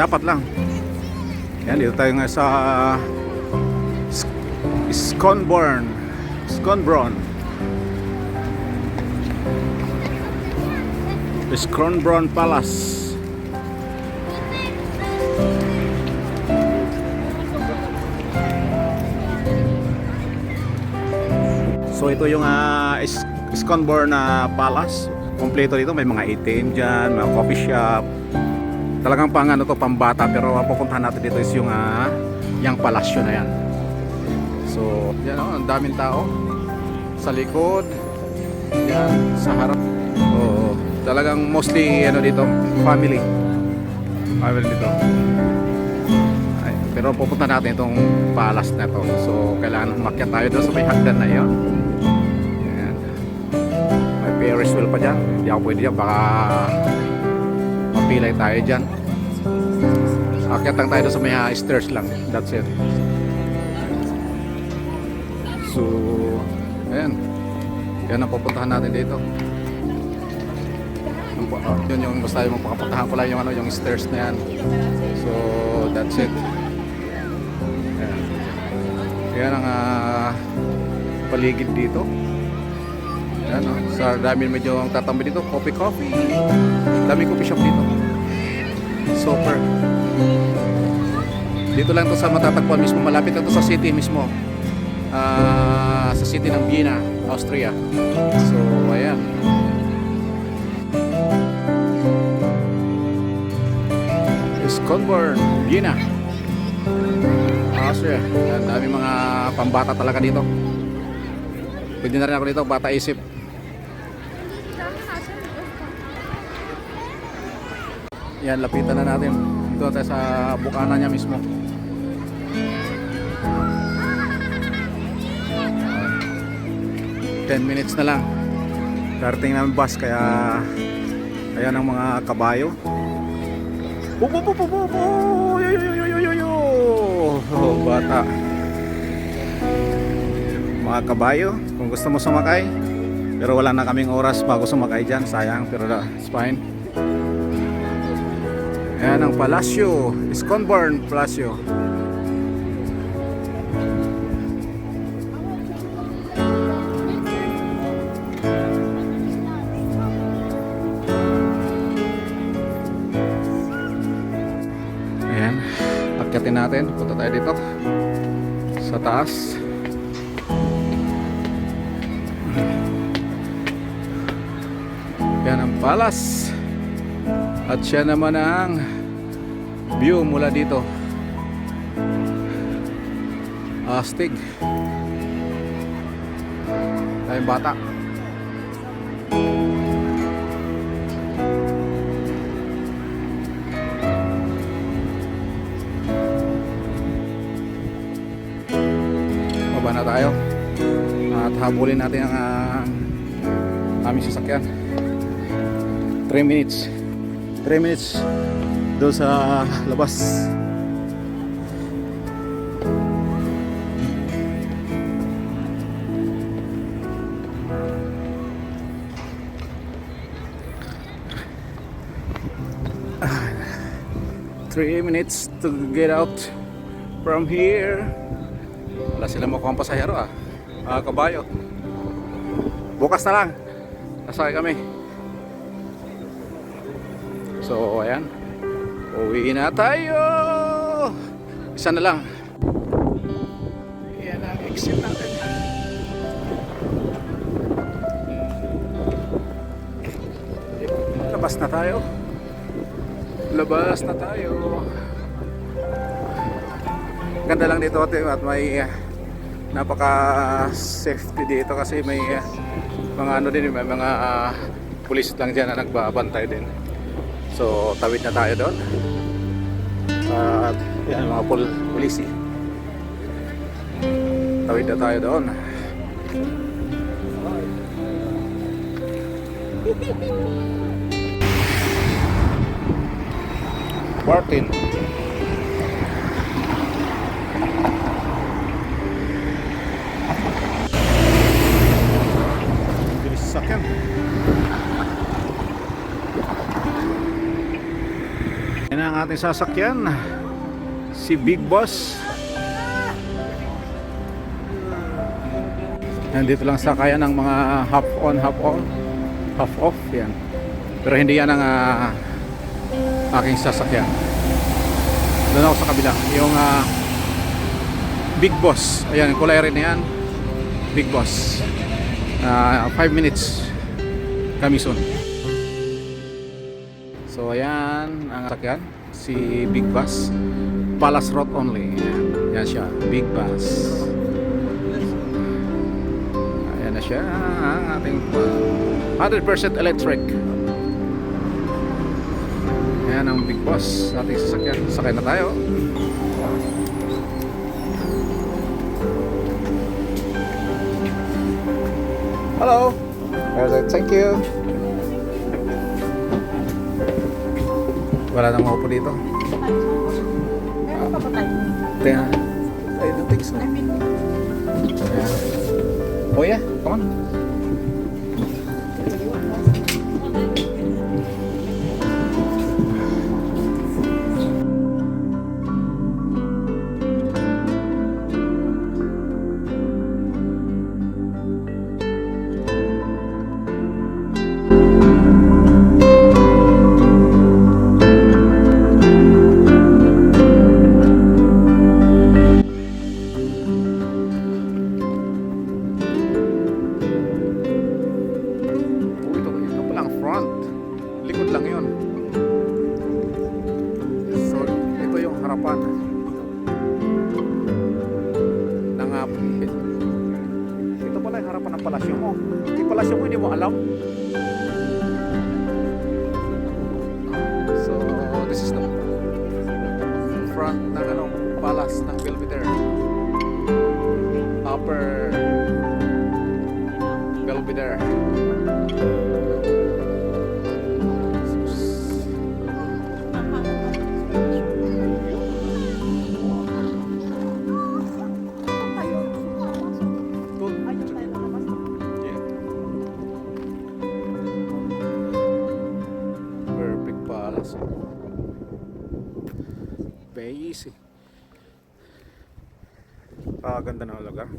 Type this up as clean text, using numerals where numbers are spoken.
dapat lang. Yan, dito tayo nga sa Schönbrunn Schönbrunn Palace. So ito yung Schönbrunn Palace. Kompleto dito, may mga ATM dyan, mga coffee shop. Talagang pang ano to, pambata. Pero ang pupuntahan natin dito is yung palasyo na yan. So yan, ang daming tao sa likod, yan, sa harap. Oo, talagang mostly ano dito, family dito. Ay, pero pupunta natin itong palace na to. So kailangan umakyat tayo doon sa may hagdan na yun. Yan. May Ferris wheel pa dyan. Hindi ako pwede dyan, baka mapilay tayo dyan. Akyat lang tayo doon sa may stairs lang. That's it. So ayan, yan ang pupuntahan natin dito. Yun yung basta yung makapuntahan ko lang yung yung stairs na yan. So that's it. Yan ang paligid dito. Yan, sa dami medyo ang tatambi dito, coffee. Dami coffee shop dito. Super. Dito lang to sa matatagpuan mismo, malapit lang to sa city mismo. Sa city ng Vienna, Austria. So ayan. Schönbrunn, Vienna, Austria. Yan, dami mga pambata talaga dito. Pwede na rin ako dito, bata isip. Yan, lapitan na natin. Dito tayo sa bukana niya mismo. Uh, 10 minutes na lang. Darating namin bus, kaya ayan ang mga kabayo. Oh, bata. Mga kabayo, kung gusto mo sumakay. Pero wala na kaming oras bago sumakay dyan. Sayang, pero it's fine. Ayan ang palasyo, Schönbrunn Palasyo. Ayan, akyatin natin. Punta tayo dito sa taas. Yan ang palace. At siya naman ang view mula dito. Astig. Tayong bata. Baba na tayo. At habulin natin ang aming sasakyan. 3 minutes doon sa labas. Three minutes to get out from here. Wala sila makuha ang pasahero kabayo. Bukas na lang nasakay kami. So ayan, uwi na tayo. Isa na lang. Ayan ang exit natin. Labas na tayo. Ganda lang dito at may napaka safety dito kasi may mga ano din, may mga pulis lang dyan na nagbabantay din. So tawid na tayo doon. At yan mga pulisi. Tawid na tayo doon. Martin. Bilis sakyan. Yan ang ating sasakyan. Si Big Boss. Nandito lang sakayan ng mga half on, half off. Yan. Pero hindi yan ang aking sasakyan. Doon ako sa kabila. Yung Big Boss. Ayan, kulay rin na yan. Big Boss. 5 minutes kami soon. So ayan ang sasakyan. Si Big Boss. Palace Road only. Ayan, yan siya. Big Boss. Ayan na siya. Ang ating 100% electric. Ayan ang Big Boss. Ating sasakyan. Sakay na tayo. Hello. Thank you. Wala nang maupo dito. Kaya, I don't think so. Oh yeah, come on. Likod lang yun. So, ito yung harapan ng ito pala yung harapan ng palasyo mo. Yung palasyo mo hindi mo alam. So, this is the front ng palace ng Belvedere. Upper Belvedere. Very easy. Ganda ng lugar.